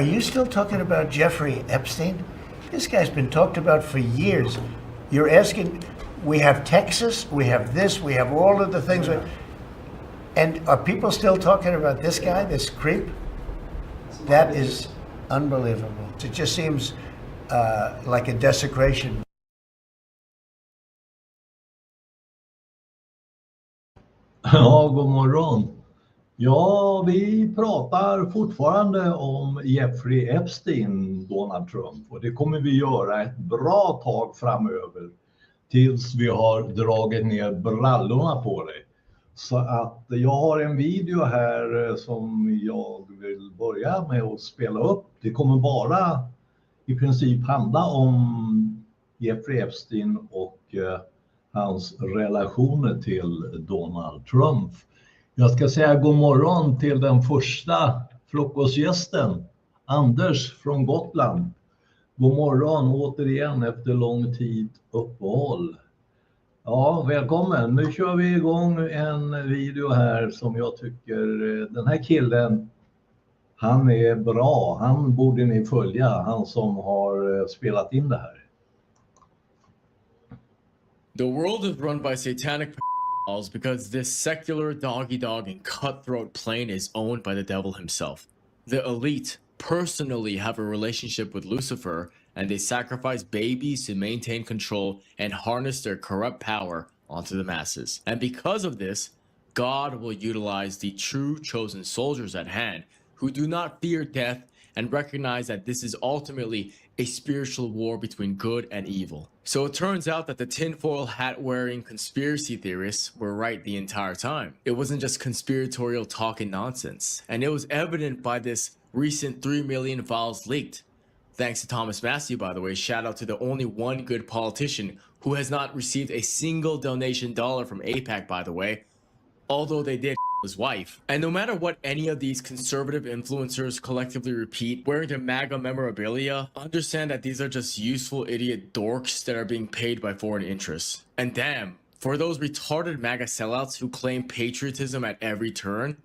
Are you still talking about Jeffrey Epstein? This guy's been talked about for years. You're asking, we have Texas, we have this, we have all of the things. And are people still talking about this guy, this creep? That is unbelievable. It just seems like a desecration. Ja, god morgon. Ja, vi pratar fortfarande om Jeffrey Epstein, Donald Trump. Och det kommer vi göra ett bra tag framöver. Tills vi har dragit ner brallorna på dig. Så att jag har en video här som jag vill börja med att spela upp. Det kommer bara i princip handla om Jeffrey Epstein och hans relationer till Donald Trump. Jag ska säga god morgon till den första frukostgästen, Anders från Gotland. God morgon återigen efter lång tid uppehåll. Ja, välkommen. Nu kör vi igång en video här som jag tycker, den här killen, han är bra. Han borde ni följa, han som har spelat in det här. The world is run by satanic because this secular dog and cutthroat plane is owned by the devil himself. The elite personally have a relationship with Lucifer, and they sacrifice babies to maintain control and harness their corrupt power onto the masses. And because of this, God will utilize the true chosen soldiers at hand who do not fear death and recognize that this is ultimately a spiritual war between good and evil. So it turns out that the tinfoil hat wearing conspiracy theorists were right the entire time. It wasn't just conspiratorial talk and nonsense. And it was evident by this recent 3 million files leaked. Thanks to Thomas Massey, by the way. Shout out to the only one good politician who has not received a single donation dollar from AIPAC, by the way, although they did his wife. And no matter what any of these conservative influencers collectively repeat, wearing their MAGA memorabilia, understand that these are just useful idiot dorks that are being paid by foreign interests. And damn, for those retarded MAGA sellouts who claim patriotism at every turn,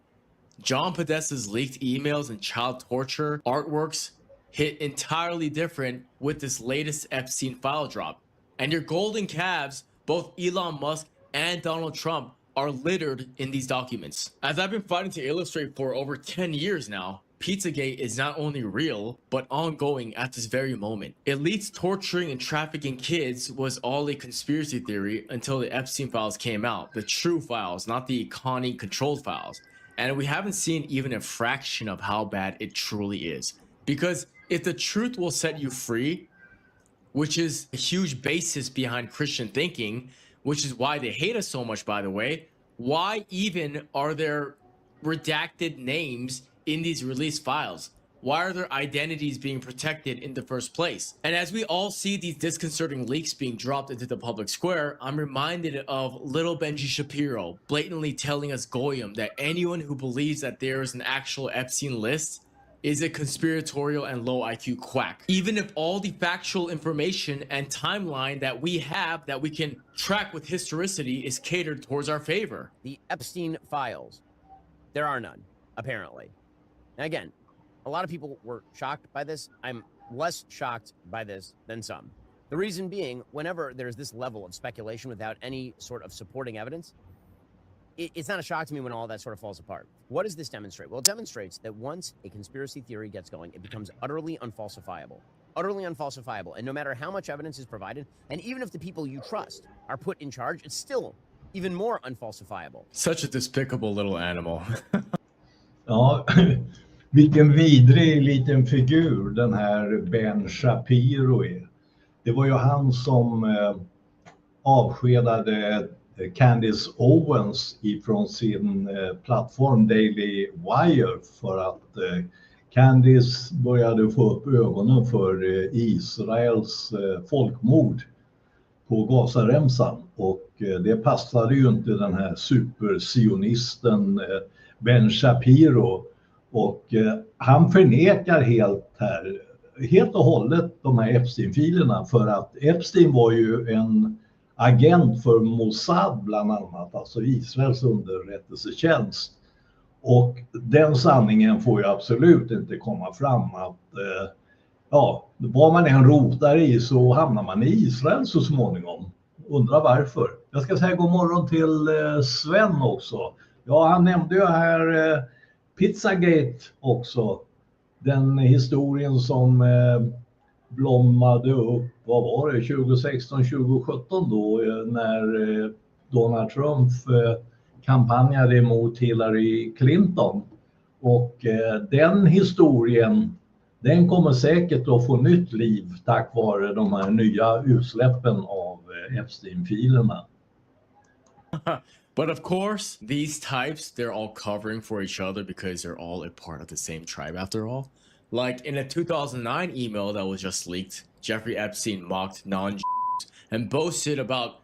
John Podesta's leaked emails and child torture artworks hit entirely different with this latest Epstein file drop. And your golden calves, both Elon Musk and Donald Trump, are littered in these documents. As I've been fighting to illustrate for over 10 years now, Pizzagate is not only real, but ongoing at this very moment. Elites torturing and trafficking kids was all a conspiracy theory until the Epstein files came out, the true files, not the Connie controlled files. And we haven't seen even a fraction of how bad it truly is. Because if the truth will set you free, which is a huge basis behind Christian thinking, which is why they hate us so much, by the way, why even are there redacted names in these released files? Why are their identities being protected in the first place? And as we all see these disconcerting leaks being dropped into the public square, I'm reminded of little Benji Shapiro blatantly telling us Goyim that anyone who believes that there is an actual Epstein list is a conspiratorial and low IQ quack. Even if all the factual information and timeline that we have that we can track with historicity is catered towards our favor. The Epstein files. There are none, apparently. And again, a lot of people were shocked by this. I'm less shocked by this than some. The reason being, whenever there's this level of speculation without any sort of supporting evidence, it's not a shock to me when all that sort of falls apart. What does this demonstrate? Well, it demonstrates that once a conspiracy theory gets going, it becomes utterly unfalsifiable. Utterly unfalsifiable. And no matter how much evidence is provided, and even if the people you trust are put in charge, it's still even more unfalsifiable. Such a despicable little animal. Ja, vilken vidrig liten figur den här Ben Shapiro är. Det var ju han som avskedade Candace Owens ifrån sin plattform Daily Wire för att Candace började få upp ögonen för Israels folkmord på Gazaremsan, och det passade ju inte den här supersionisten Ben Shapiro, och han förnekar helt och hållet de här Epstein-filerna, för att Epstein var ju en agent för Mossad bland annat, alltså Israels underrättelsetjänst. Och den sanningen får ju absolut inte komma fram att ja, vad man än rotar i så hamnar man i Israel så småningom. Undrar varför. Jag ska säga god morgon till Sven också. Ja, han nämnde ju här Pizzagate också. Den historien som blommade upp, vad var det, 2016-2017 då när Donald Trump kampanjade emot Hillary Clinton. Och den historien, den kommer säkert att få nytt liv tack vare de här nya utsläppen av Epstein-filerna. But of course, these types, they're all covering for each other because they're all a part of the same tribe after all. Like in a 2009 email that was just leaked, Jeffrey Epstein mocked non-Jews and boasted about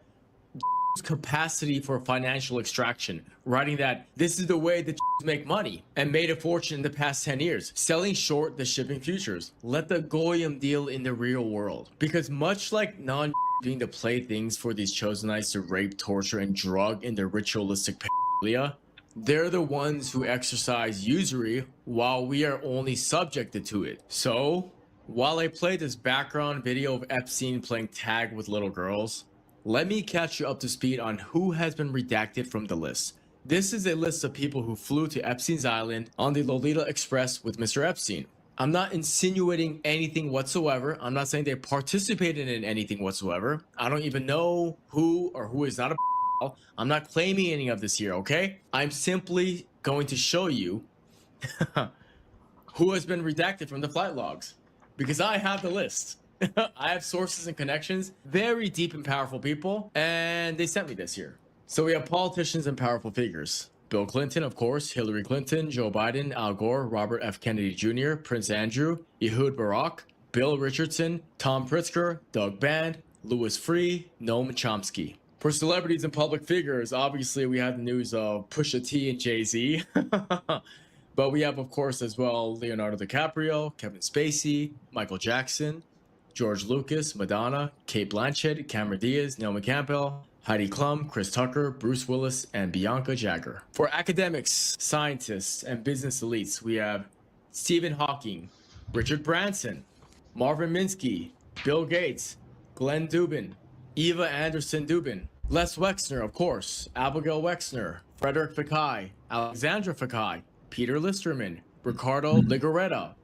capacity for financial extraction, writing that this is the way the make money and made a fortune in the past 10 years, selling short the shipping futures. Let the goyim deal in the real world. Because much like non being the playthings for these chosenites to rape, torture, and drug in their ritualistic pedophilia, they're the ones who exercise usury while we are only subjected to it. So, while I play this background video of Epstein playing tag with little girls, let me catch you up to speed on who has been redacted from the list. This is a list of people who flew to Epstein's Island on the Lolita Express with Mr. Epstein. I'm not insinuating anything whatsoever. I'm not saying they participated in anything whatsoever. I don't even know who or who is not a I'm not claiming any of this here, okay? I'm simply going to show you who has been redacted from the flight logs because I have the list. I have sources and connections, very deep and powerful people, and they sent me this here. So we have politicians and powerful figures. Bill Clinton, of course, Hillary Clinton, Joe Biden, Al Gore, Robert F. Kennedy Jr., Prince Andrew, Ehud Barak, Bill Richardson, Tom Pritzker, Doug Band, Louis Freeh, Noam Chomsky. For celebrities and public figures, obviously we have the news of Pusha T and Jay-Z. But we have, of course, as well, Leonardo DiCaprio, Kevin Spacey, Michael Jackson, George Lucas, Madonna, Kate Blanchett, Cameron Diaz, Naomi Campbell, Heidi Klum, Chris Tucker, Bruce Willis, and Bianca Jagger. For academics, scientists, and business elites, we have Stephen Hawking, Richard Branson, Marvin Minsky, Bill Gates, Glenn Dubin, Eva Anderson Dubin, Les Wexner, of course, Abigail Wexner, Frederick Fekkai, Alexandra Fekkai, Peter Listerman, Ricardo Ligoretta.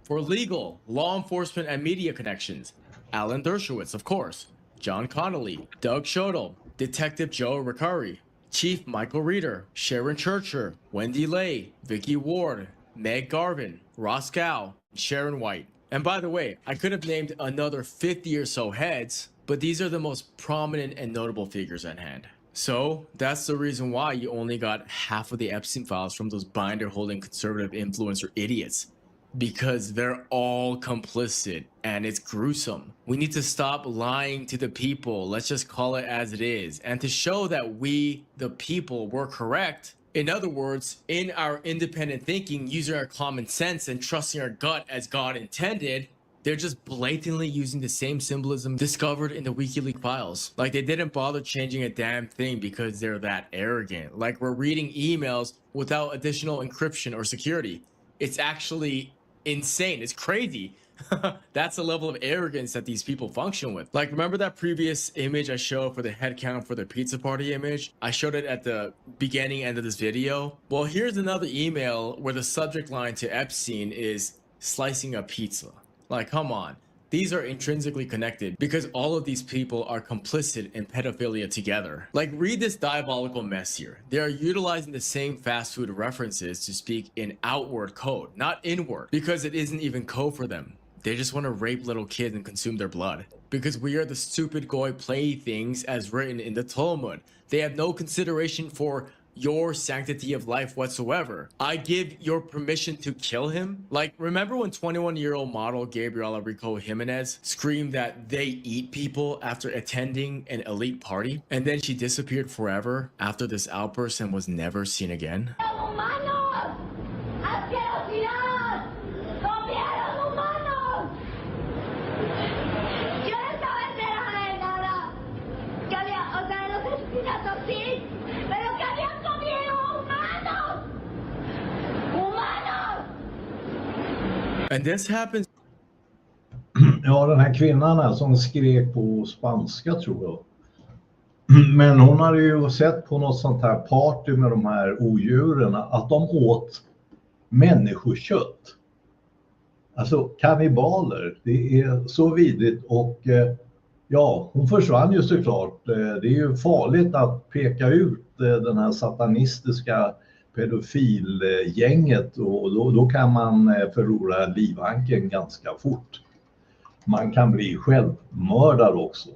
For legal, law enforcement, and media connections, Alan Dershowitz, of course, John Connolly, Doug Schodel, Detective Joe Ricari, Chief Michael Reeder, Sharon Churcher, Wendy Lay, Vicky Ward, Meg Garvin, Ross Gow, Sharon White. And by the way, I could have named another 50 or so heads, but these are the most prominent and notable figures at hand. So that's the reason why you only got half of the Epstein files from those binder-holding conservative influencer idiots. Because they're all complicit and it's gruesome. We need to stop lying to the people. Let's just call it as it is. And to show that we, the people, were correct, in other words, in our independent thinking, using our common sense and trusting our gut as God intended, they're just blatantly using the same symbolism discovered in the WikiLeaks files. Like they didn't bother changing a damn thing because they're that arrogant. Like we're reading emails without additional encryption or security. It's actually insane. It's crazy. That's the level of arrogance that these people function with. Like, remember that previous image I showed for the head count for the pizza party image? I showed it at the beginning end of this video. Well, here's another email where the subject line to Epstein is slicing a pizza. Like, come on. These are intrinsically connected because all of these people are complicit in pedophilia together. Like, read this diabolical mess here. They are utilizing the same fast food references to speak in outward code, not inward, because it isn't even code for them. They just want to rape little kids and consume their blood. Because we are the stupid goy playthings as written in the Talmud. They have no consideration for your sanctity of life whatsoever. I give your permission to kill him. Like, remember when 21-year-old model Gabriela Rico Jimenez screamed that they eat people after attending an elite party? And then she disappeared forever after this outburst and was never seen again? And this happens. Ja, den här kvinnan här som skrek på spanska tror jag. Men hon hade ju sett på något sånt här party med de här odjuren att de åt människokött. Alltså kannibaler, det är så vidrigt och ja, hon försvann ju såklart. Det är ju farligt att peka ut den här satanistiska pedofilgänget och då kan man förlora livhanken ganska fort. Man kan bli självmördare också.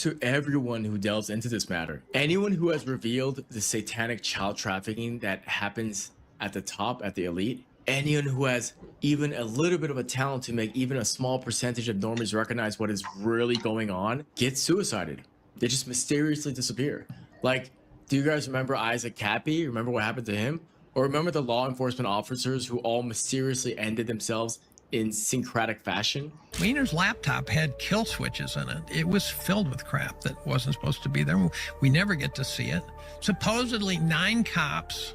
To everyone who delves into this matter, anyone who has revealed the satanic child trafficking that happens at the top, at the elite, anyone who has even a little bit of a talent to make even a small percentage of normies recognize what is really going on gets suicided. They just mysteriously disappear. Like, do you guys remember Isaac Cappy? Remember what happened to him? Or remember the law enforcement officers who all mysteriously ended themselves in syncretic fashion? Wiener's laptop had kill switches in it. It was filled with crap that wasn't supposed to be there. We never get to see it. Supposedly 9 cops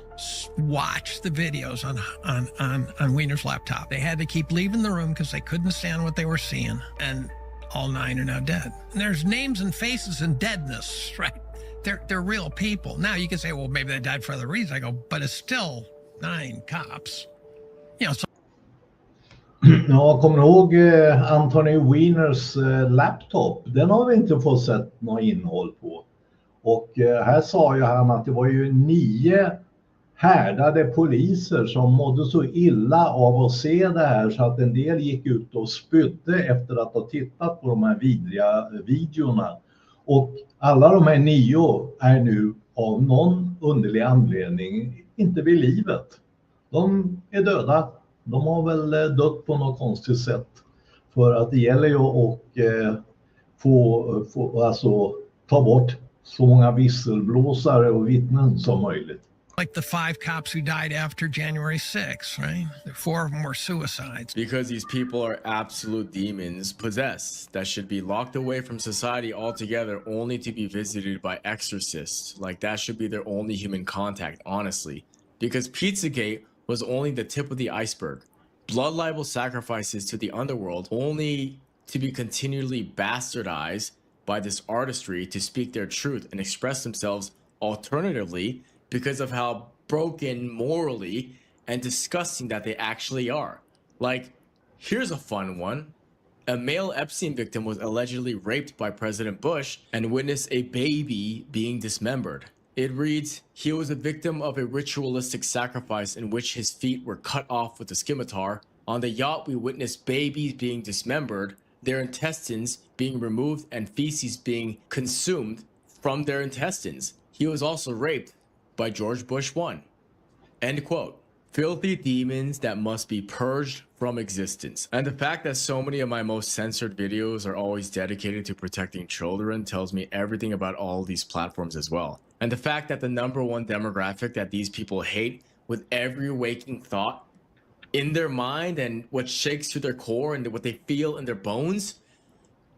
watched the videos on Wiener's laptop. They had to keep leaving the room because they couldn't stand what they were seeing. And all 9 are now dead. And there's names and faces and deadness, right? They're real people. Now you can say, well, maybe they died for other reasons. I go, but it's still 9 cops. You know, so Ja, kommer du ihåg Anthony Wieners laptop? Den har vi inte fått sett något innehåll på. Och här sa ju han att det var ju 9 härdade poliser som mådde så illa av att se det här så att en del gick ut och spydde efter att ha tittat på de här vidriga videorna. Och alla de här 9 är nu av någon underlig anledning inte vid livet. De är döda. De har väl dött på något konstigt sätt. För att det gäller ju att få ta bort så många visselblåsare och vittnen som möjligt. like the 5 cops who died after January 6th, right? 4 of them were suicides. Because these people are absolute demons possessed that should be locked away from society altogether, only to be visited by exorcists. Like, that should be their only human contact, honestly. Because Pizzagate was only the tip of the iceberg. Blood libel sacrifices to the underworld, only to be continually bastardized by this artistry to speak their truth and express themselves alternatively because of how broken morally and disgusting that they actually are. Like, here's a fun one. A male Epstein victim was allegedly raped by President Bush and witnessed a baby being dismembered. It reads, he was a victim of a ritualistic sacrifice in which his feet were cut off with a scimitar. On the yacht, we witnessed babies being dismembered, their intestines being removed, and feces being consumed from their intestines. He was also raped by George Bush I. End quote. Filthy demons that must be purged from existence. And the fact that so many of my most censored videos are always dedicated to protecting children tells me everything about all these platforms as well. And the fact that the #1 demographic that these people hate with every waking thought in their mind and what shakes to their core and what they feel in their bones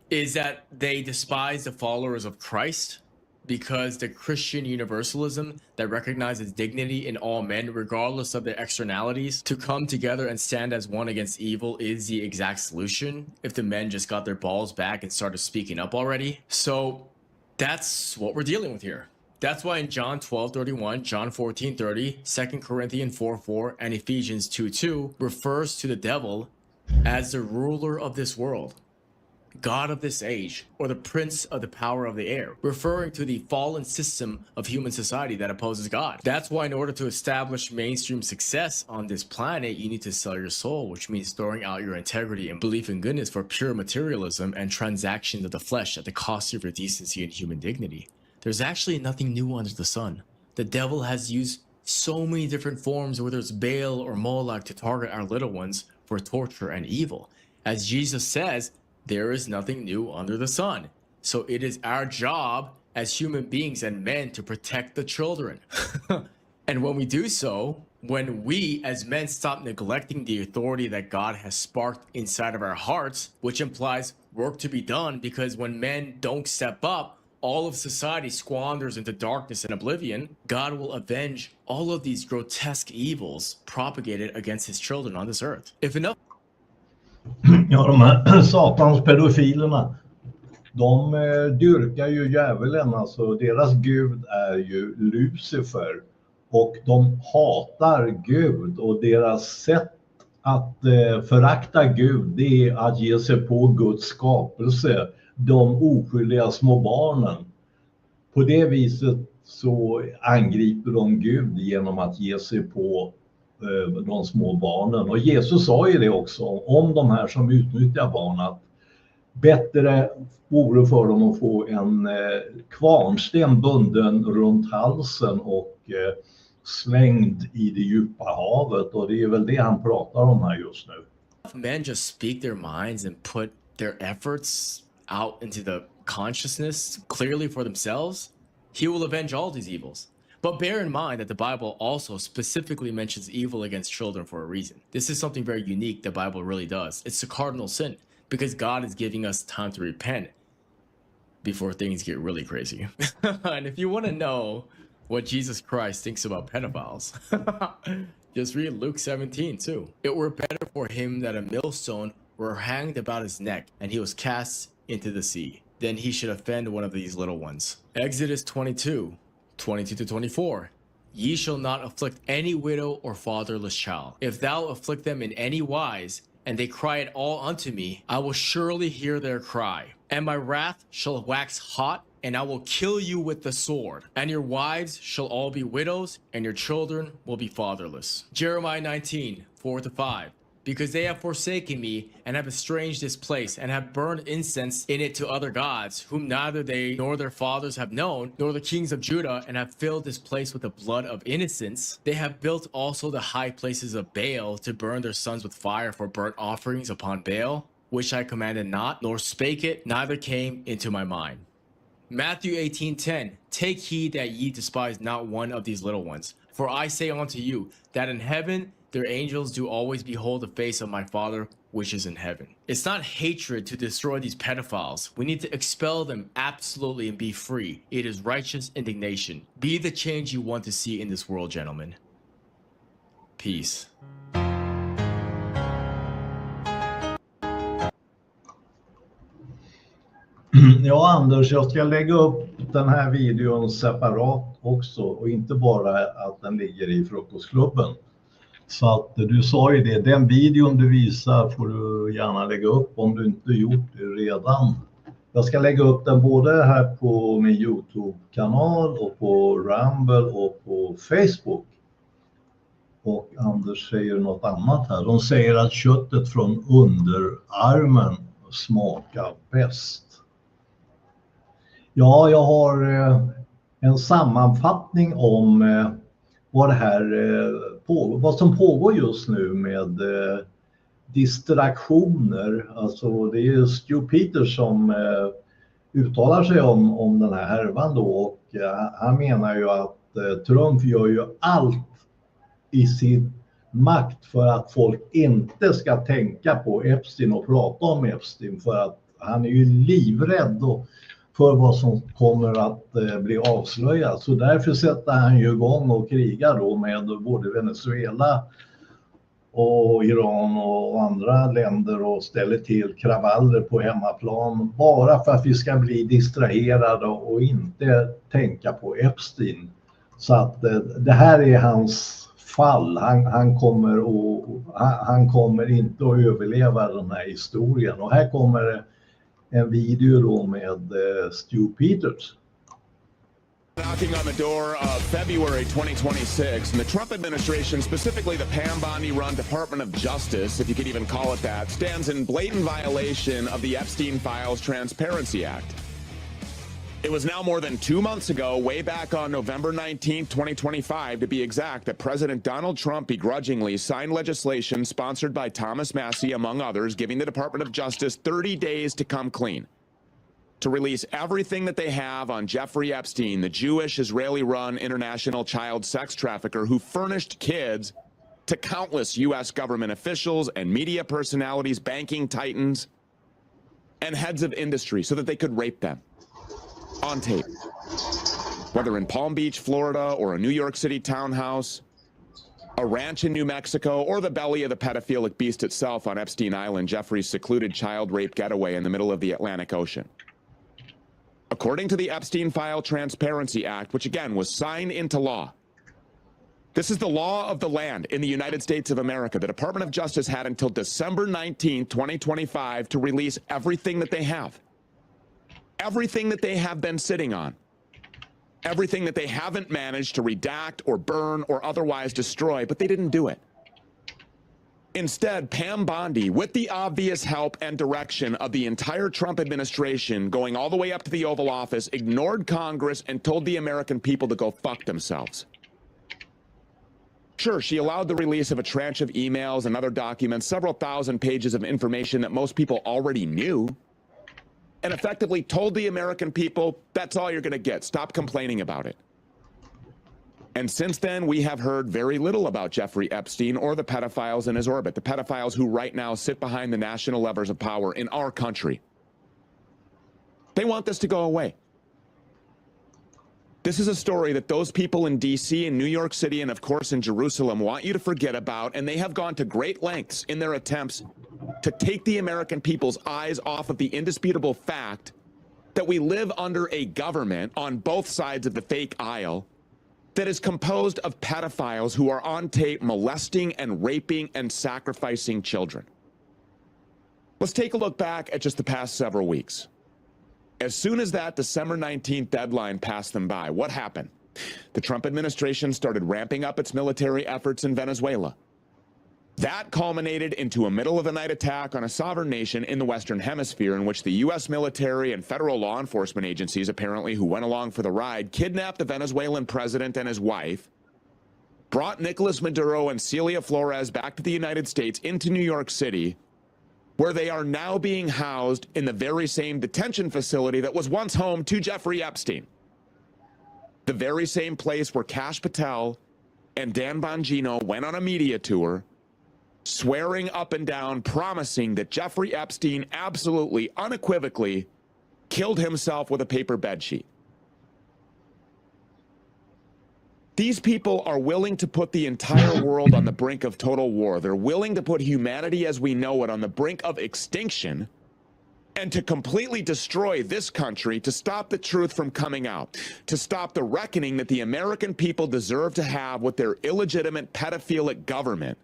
is that they despise the followers of Christ, because the Christian universalism that recognizes dignity in all men, regardless of their externalities, to come together and stand as one against evil is the exact solution if the men just got their balls back and started speaking up already. So that's what we're dealing with here. That's why in John 12:31, John 14:30, 2 Corinthians 4:4, and Ephesians 2:2 refers to the devil as the ruler of this world, God of this age, or the prince of the power of the air, referring to the fallen system of human society that opposes God. That's why in order to establish mainstream success on this planet, you need to sell your soul, which means throwing out your integrity and belief in goodness for pure materialism and transactions of the flesh at the cost of your decency and human dignity. There's actually nothing new under the sun. The devil has used so many different forms, whether it's Baal or Moloch, to target our little ones for torture and evil. As Jesus says, there is nothing new under the sun. So it is our job as human beings and men to protect the children. And when we do so, when we as men stop neglecting the authority that God has sparked inside of our hearts, which implies work to be done, because when men don't step up, all of society squanders into darkness and oblivion, God will avenge all of these grotesque evils propagated against his children on this earth. If enough Ja, de här satans pedofilerna, de dyrkar ju djävulen, alltså deras gud är ju Lucifer och de hatar Gud och deras sätt att förakta Gud, det är att ge sig på Guds skapelse, de oskyldiga små barnen. På det viset så angriper de Gud genom att ge sig på de små barnen. Och Jesus sa ju det också om de här som utnyttjar barn, att bättre vore för dem att få en kvarnsten bunden runt halsen och slängd i det djupa havet. Och det är väl det han pratar om här just nu. men just speak their minds and put their efforts out into the consciousness clearly for themselves, he will avenge all these evils. But bear in mind that the Bible also specifically mentions evil against children for a reason. This is something very unique the Bible really does. It's the cardinal sin because God is giving us time to repent before things get really crazy. And if you want to know what Jesus Christ thinks about pedophiles, just read Luke 17 too. It were better for him that a millstone were hanged about his neck and he was cast into the sea, than he should offend one of these little ones. Exodus 22:22-24. Ye shall not afflict any widow or fatherless child. If thou afflict them in any wise, and they cry at all unto me, I will surely hear their cry. And my wrath shall wax hot, and I will kill you with the sword. And your wives shall all be widows, and your children will be fatherless. Jeremiah 19:4-5. Because they have forsaken me, and have estranged this place, and have burned incense in it to other gods, whom neither they nor their fathers have known, nor the kings of Judah, and have filled this place with the blood of innocents. They have built also the high places of Baal, to burn their sons with fire for burnt offerings upon Baal, which I commanded not, nor spake it, neither came into my mind. Matthew 18:10. Take heed that ye despise not one of these little ones. For I say unto you, that in heaven their angels do always behold the face of my Father which is in heaven. It's not hatred to destroy these pedophiles. We need to expel them absolutely and be free. It is righteous indignation. Be the change you want to see in this world, gentlemen. Peace. Ja, Anders, jag ska lägga upp den här videon separat också, och inte bara att den ligger i Frukostklubben. Så att du sa ju det, den videon du visar får du gärna lägga upp om du inte gjort det redan. Jag ska lägga upp den både här på min YouTube-kanal och på Rumble och på Facebook. Och Anders säger något annat här. De säger att köttet från underarmen smakar bäst. Ja, jag har en sammanfattning om vad det här vad som pågår just nu med distraktioner. Alltså det är Stu Peters som uttalar sig om den här härvan då, och han menar ju att Trump gör ju allt i sin makt för att folk inte ska tänka på Epstein och prata om Epstein, för att han är ju livrädd då för vad som kommer att bli avslöjat. Så därför sätter han ju igång och krigar då med både Venezuela och Iran och andra länder och ställer till kravaller på hemmaplan bara för att vi ska bli distraherade och inte tänka på Epstein. Så att det här är hans fall. Han kommer inte att överleva den här historien. Och här kommer en video då med Stu Peters. Knocking on the door of February 2026, and the Trump administration, specifically the Pam Bondi-run Department of Justice, if you could even call it that, stands in blatant violation of the Epstein Files Transparency Act. It was now more than 2 months ago, way back on November 19th, 2025, to be exact, that President Donald Trump begrudgingly signed legislation sponsored by Thomas Massie, among others, giving the Department of Justice 30 days to come clean, to release everything that they have on Jeffrey Epstein, the Jewish Israeli-run international child sex trafficker who furnished kids to countless U.S. government officials and media personalities, banking titans, and heads of industry so that they could rape them. on tape. Whether in Palm Beach, Florida, or a New York City townhouse, a ranch in New Mexico, or the belly of the pedophilic beast itself on Epstein Island, Jeffrey's secluded child rape getaway in the middle of the Atlantic Ocean. According to the Epstein File Transparency Act, which again was signed into law, this is the law of the land in the United States of America. The Department of Justice had until December 19, 2025 to release everything that they have. Everything that they have been sitting on. Everything that they haven't managed to redact or burn or otherwise destroy, but they didn't do it. Instead, Pam Bondi, with the obvious help and direction of the entire Trump administration going all the way up to the Oval Office, ignored Congress and told the American people to go fuck themselves. Sure, she allowed the release of a tranche of emails and other documents, several thousand pages of information that most people already knew, and effectively told the American people, that's all you're going to get. Stop complaining about it. And since then, we have heard very little about Jeffrey Epstein or the pedophiles in his orbit, the pedophiles who right now sit behind the national levers of power in our country. They want this to go away. This is a story that those people in D.C. and New York City and, of course, in Jerusalem want you to forget about, and they have gone to great lengths in their attempts to take the American people's eyes off of the indisputable fact that we live under a government on both sides of the fake aisle that is composed of pedophiles who are on tape molesting and raping and sacrificing children. Let's take a look back at just the past several weeks. As soon as that December 19th deadline passed them by, what happened? The Trump administration started ramping up its military efforts in Venezuela. That culminated into a middle-of-the-night attack on a sovereign nation in the Western Hemisphere in which the U.S. military and federal law enforcement agencies, apparently, who went along for the ride, kidnapped the Venezuelan president and his wife, brought Nicolas Maduro and Celia Flores back to the United States into New York City, where they are now being housed in the very same detention facility that was once home to Jeffrey Epstein. The very same place where Kash Patel and Dan Bongino went on a media tour, swearing up and down, promising that Jeffrey Epstein absolutely, unequivocally killed himself with a paper bedsheet. These people are willing to put the entire world on the brink of total war. They're willing to put humanity as we know it on the brink of extinction and to completely destroy this country to stop the truth from coming out, to stop the reckoning that the American people deserve to have with their illegitimate pedophilic government.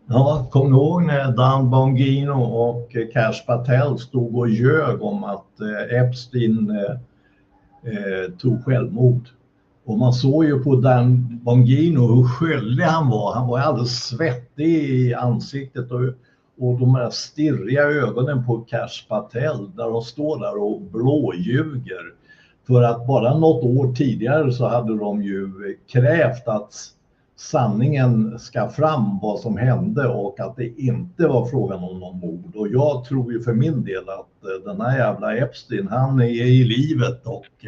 Ja, kom du ihåg när Dan Bongino och Kash Patel stod och ljög om att Epstein tog självmord? Och man såg ju på Dan Bongino hur skyldig han var. Han var alldeles svettig i ansiktet och de här stirriga ögonen på Kash Patel där de står där och blåljuger. För att bara något år tidigare så hade de ju krävt att sanningen ska fram vad som hände och att det inte var frågan om någon mord. Och jag tror ju för min del att den här jävla Epstein, han är i livet och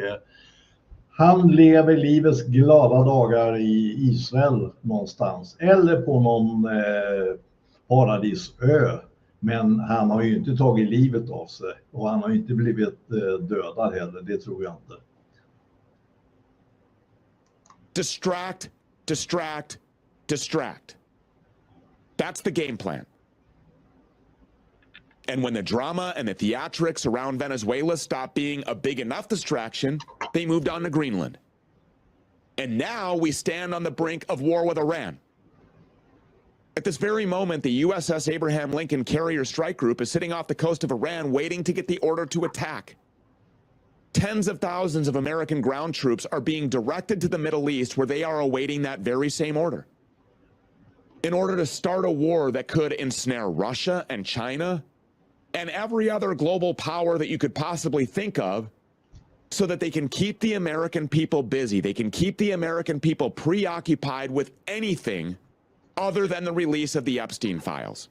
han lever livets glada dagar i Israel någonstans eller på någon paradisö. Men han har ju inte tagit livet av sig och han har inte blivit dödad heller, det tror jag inte. Distract, distract, distract. That's the game plan. And when the drama and the theatrics around Venezuela stopped being a big enough distraction, they moved on to Greenland. And now we stand on the brink of war with Iran. At this very moment, the USS Abraham Lincoln Carrier Strike Group is sitting off the coast of Iran waiting to get the order to attack. Tens of thousands of American ground troops are being directed to the Middle East where they are awaiting that very same order. In order to start a war that could ensnare Russia and China and every other global power that you could possibly think of so that they can keep the American people busy. They can keep the American people preoccupied with anything other than the release of the Epstein files.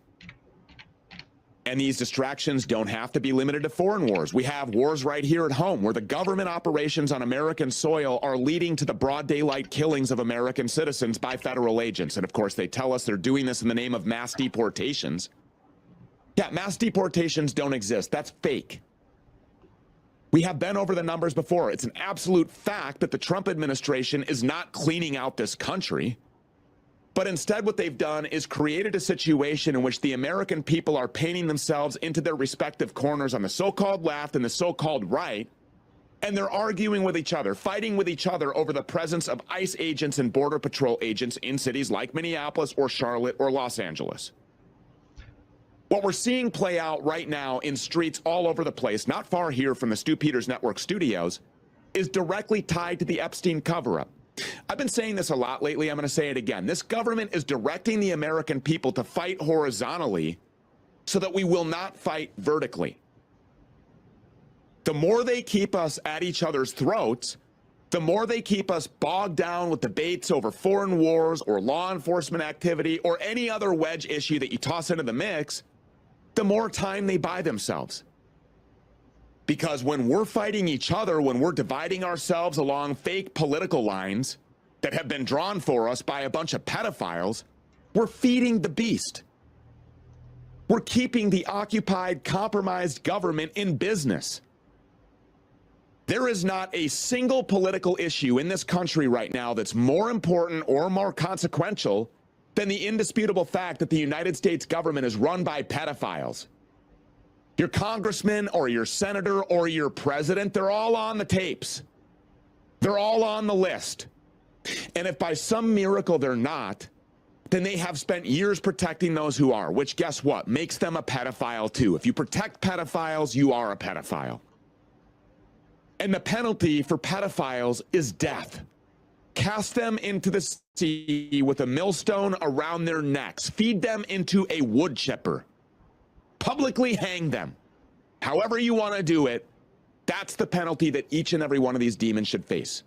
And these distractions don't have to be limited to foreign wars. We have wars right here at home where the government operations on American soil are leading to the broad daylight killings of American citizens by federal agents. And of course, they tell us they're doing this in the name of mass deportations. Yeah, mass deportations don't exist. That's fake. We have been over the numbers before. It's an absolute fact that the Trump administration is not cleaning out this country. But instead, what they've done is created a situation in which the American people are painting themselves into their respective corners on the so-called left and the so-called right, and they're arguing with each other, fighting with each other over the presence of ICE agents and Border Patrol agents in cities like Minneapolis or Charlotte or Los Angeles. What we're seeing play out right now in streets all over the place, not far here from the Stu Peters Network studios, is directly tied to the Epstein cover-up. I've been saying this a lot lately. I'm going to say it again. This government is directing the American people to fight horizontally so that we will not fight vertically. The more they keep us at each other's throats, the more they keep us bogged down with debates over foreign wars or law enforcement activity or any other wedge issue that you toss into the mix, the more time they buy themselves. Because when we're fighting each other, when we're dividing ourselves along fake political lines that have been drawn for us by a bunch of pedophiles, we're feeding the beast. We're keeping the occupied, compromised government in business. There is not a single political issue in this country right now that's more important or more consequential than the indisputable fact that the United States government is run by pedophiles. Your congressman or your senator or your president, they're all on the tapes. They're all on the list. And if by some miracle they're not, then they have spent years protecting those who are, which guess what? Makes them a pedophile too. If you protect pedophiles, you are a pedophile. And the penalty for pedophiles is death. Cast them into the sea with a millstone around their necks. Feed them into a wood chipper. Publicly hang them. However you want to do it, that's the penalty that each and every one of these demons should face.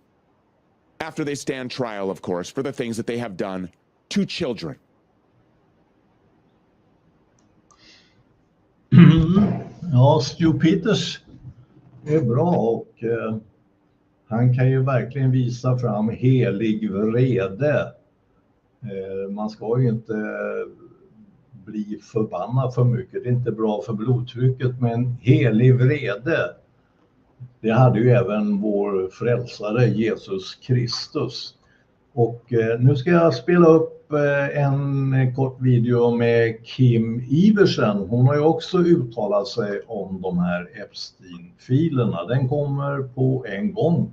After they stand trial, of course, for the things that they have done to children. Ja, Stu Peters är bra och han kan ju verkligen visa fram helig vrede. Man ska ju inte bli förbannad för mycket. Det är inte bra för blodtrycket, men helig vrede. Det hade ju även vår frälsare Jesus Kristus. Och nu ska jag spela upp en kort video med Kim Iversen. Hon har ju också uttalat sig om de här Epstein-filerna. Den kommer på en gång.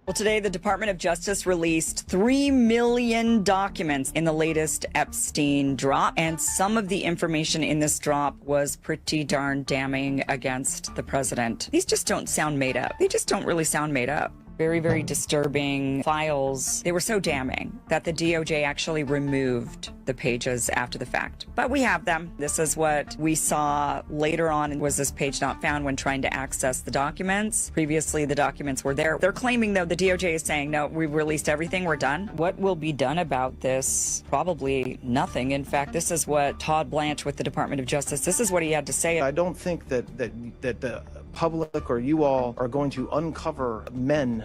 Well, today, the Department of Justice released 3 million documents in the latest Epstein drop. And some of the information in this drop was pretty darn damning against the president. These just don't sound made up. They just don't really sound made up. Very, very disturbing files. They were so damning that the DOJ actually removed the pages after the fact. But we have them. This is what we saw later on. Was this page not found when trying to access the documents? Previously, the documents were there. They're claiming, though, the DOJ is saying, no, we've released everything, we're done. What will be done about this? Probably nothing. In fact, this is what Todd Blanche with the Department of Justice, this is what he had to say. I don't think that the public or you all are going to uncover men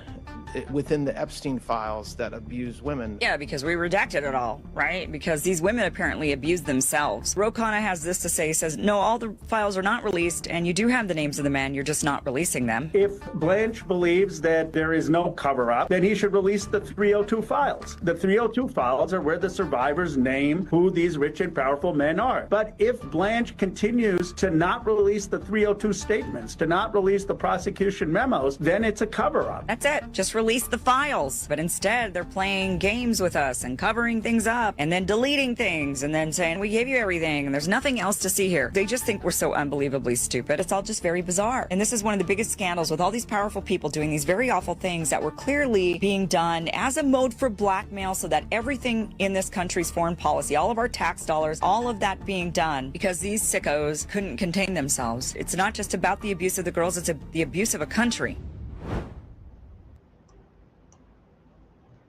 within the Epstein files that abuse women. Yeah, because we redacted it all, right? Because these women apparently abused themselves. Ro Khanna has this to say. He says, no, all the files are not released, and you do have the names of the men, you're just not releasing them. If Blanche believes that there is no cover-up, then he should release the 302 files. The 302 files are where the survivors name who these rich and powerful men are. But if Blanche continues to not release the 302 statements, to not release the prosecution memos, then it's a cover-up. That's it. Just release the files. But instead, they're playing games with us and covering things up and then deleting things and then saying, we gave you everything and there's nothing else to see here. They just think we're so unbelievably stupid. It's all just very bizarre. And this is one of the biggest scandals with all these powerful people doing these very awful things that were clearly being done as a mode for blackmail so that everything in this country's foreign policy, all of our tax dollars, all of that being done because these sickos couldn't contain themselves. It's not just about the abuse of the girls, it's the abuse of a country.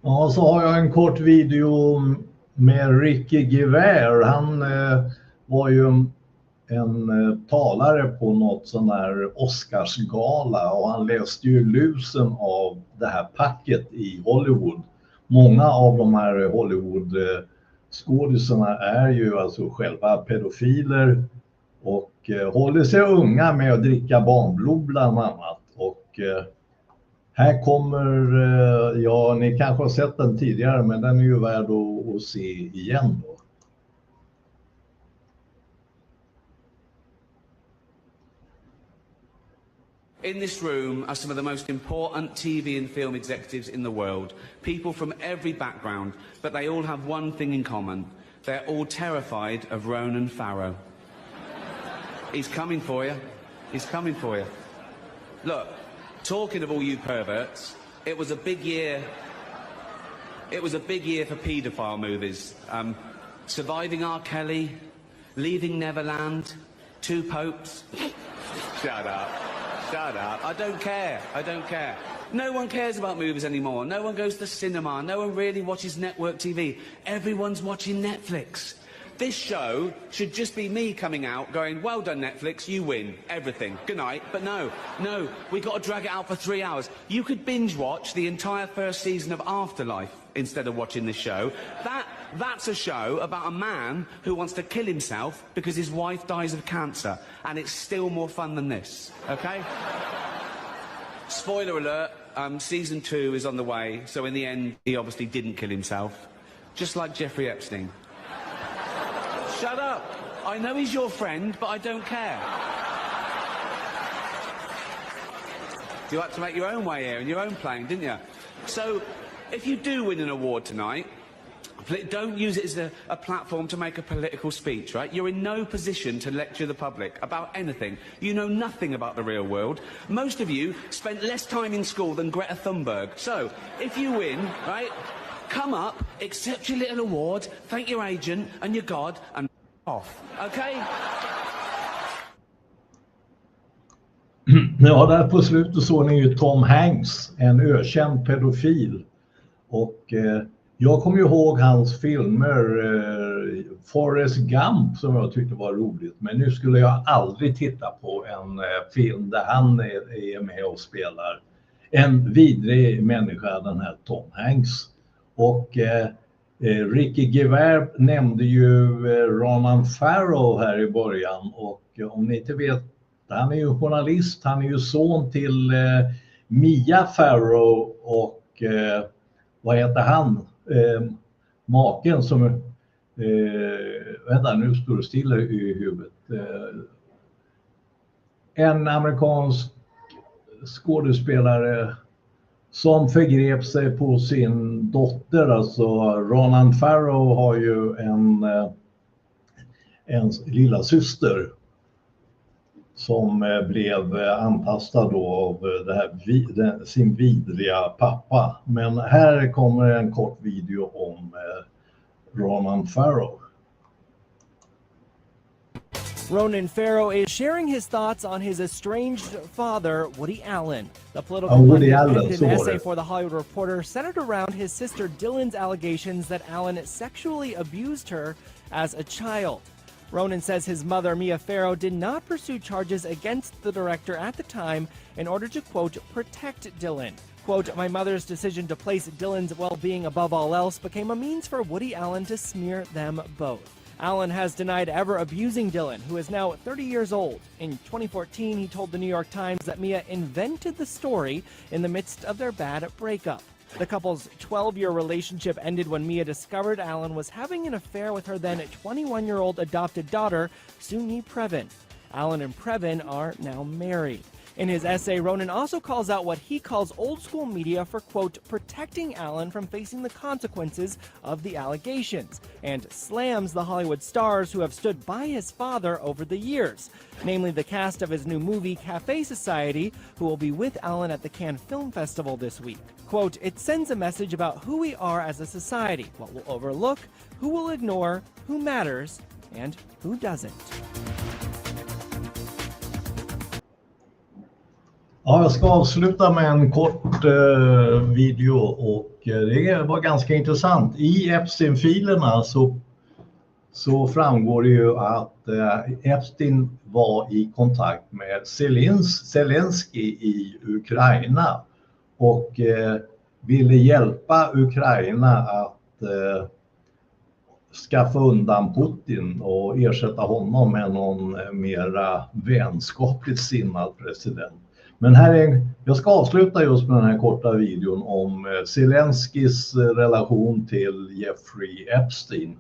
Ja, så har jag en kort video med Ricky Gevär. Han var ju en talare på något sån här Oscarsgala och han läste ju lusen av det här packet i Hollywood. Många av de här Hollywood skådisarna är ju alltså själva pedofiler och håller sig unga med att dricka barnblod bland annat. Och här kommer, ja ni kanske har sett den tidigare, men den är ju värd att se igen då. In this room are some of the most important TV and film executives in the world. People from every background, but they all have one thing in common. They're all terrified of Ronan Farrow. He's coming for you. He's coming for you. Look, talking of all you perverts, it was a big year. It was a big year for paedophile movies. Surviving R. Kelly, Leaving Neverland, Two Popes. Shut up. Shut up. I don't care. I don't care. No one cares about movies anymore. No one goes to the cinema. No one really watches network TV. Everyone's watching Netflix. This show should just be me coming out going, well done Netflix, you win everything. Good night. But no, we got to drag it out for 3 hours. You could binge watch the entire first season of Afterlife instead of watching this show. That's a show about a man who wants to kill himself because his wife dies of cancer. And it's still more fun than this, okay? Spoiler alert, season 2 is on the way. So in the end, he obviously didn't kill himself. Just like Jeffrey Epstein. Shut up. I know he's your friend, but I don't care. You had to make your own way here in your own plane, didn't you? So, if you do win an award tonight, don't use it as a platform to make a political speech, right? You're in no position to lecture the public about anything. You know nothing about the real world. Most of you spent less time in school than Greta Thunberg. So, if you win, right, come up, accept your little award, thank your agent and your God, and off, okay? Ja, där på slutet såg ni ju Tom Hanks, en ökänd pedofil. Och jag kommer ju ihåg hans filmer, Forrest Gump som jag tyckte var roligt. Men nu skulle jag aldrig titta på en film där han är med och spelar. En vidrig människa, den här Tom Hanks. Och Ricky Gervais nämnde ju Ronan Farrow här i början. Och om ni inte vet, han är ju journalist, han är ju son till Mia Farrow och vad heter han? Maken som, vänta nu står det stilla i huvudet. En amerikansk skådespelare som förgrep sig på sin dotter, alltså Ronan Farrow har ju en lilla syster som blev antastad då av det här, sin vidriga pappa. Men här kommer en kort video om Ronan Farrow. Ronan Farrow is sharing his thoughts on his estranged father, Woody Allen. The political Woody Allen, pundit in an essay for The Hollywood Reporter centered around his sister Dylan's allegations that Allen sexually abused her as a child. Ronan says his mother, Mia Farrow, did not pursue charges against the director at the time in order to, quote, protect Dylan. Quote, my mother's decision to place Dylan's well-being above all else became a means for Woody Allen to smear them both. Allen has denied ever abusing Dylan, who is now 30 years old. In 2014, he told the New York Times that Mia invented the story in the midst of their bad breakup. The couple's 12-year relationship ended when Mia discovered Allen was having an affair with her then 21-year-old adopted daughter, Soon-Yi Previn. Allen and Previn are now married. In his essay, Ronan also calls out what he calls old-school media for, quote, protecting Allen from facing the consequences of the allegations, and slams the Hollywood stars who have stood by his father over the years, namely the cast of his new movie, Cafe Society, who will be with Allen at the Cannes Film Festival this week. Quote, it sends a message about who we are as a society, what we'll overlook, who we'll ignore, who matters, and who doesn't. Ja, jag ska avsluta med en kort video och det var ganska intressant. I Epstein-filerna så framgår det ju att Epstein var i kontakt med Zelensky i Ukraina och ville hjälpa Ukraina att skaffa undan Putin och ersätta honom med någon mera vänskapligt sinnad president. Men jag ska avsluta just med den här korta videon om Zelenskyjs relation till Jeffrey Epstein.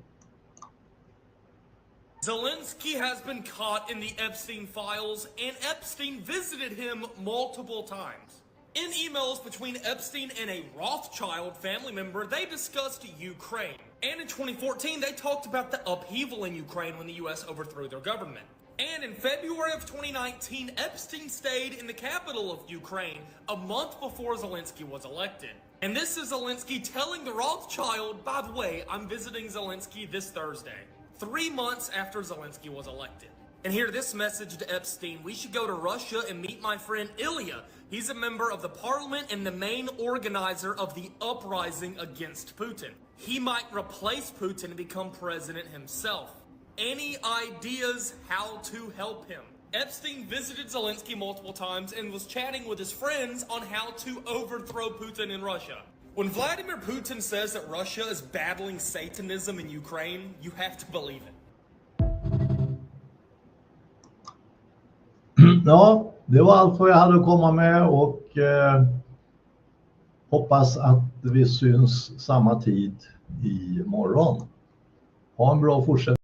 Zelensky has been caught in the Epstein files, and Epstein visited him multiple times. In emails between Epstein and a Rothschild family member, they discussed Ukraine. And in 2014, they talked about the upheaval in Ukraine when the U.S. overthrew their government. And in February of 2019, Epstein stayed in the capital of Ukraine a month before Zelensky was elected. And this is Zelensky telling the Rothschild, by the way, I'm visiting Zelensky this Thursday, 3 months after Zelensky was elected. And here, this message to Epstein: we should go to Russia and meet my friend Ilya. He's a member of the parliament and the main organizer of the uprising against Putin. He might replace Putin and become president himself. Any ideas how to help him? Epstein visited Zelensky multiple times and was chatting with his friends on how to overthrow Putin in Russia. When Vladimir Putin says that Russia is battling Satanism in Ukraine, you have to believe it. Ja, det var allt vad jag hade att komma med och hoppas att vi syns samma tid i morgon. Ha en bra fortsättning.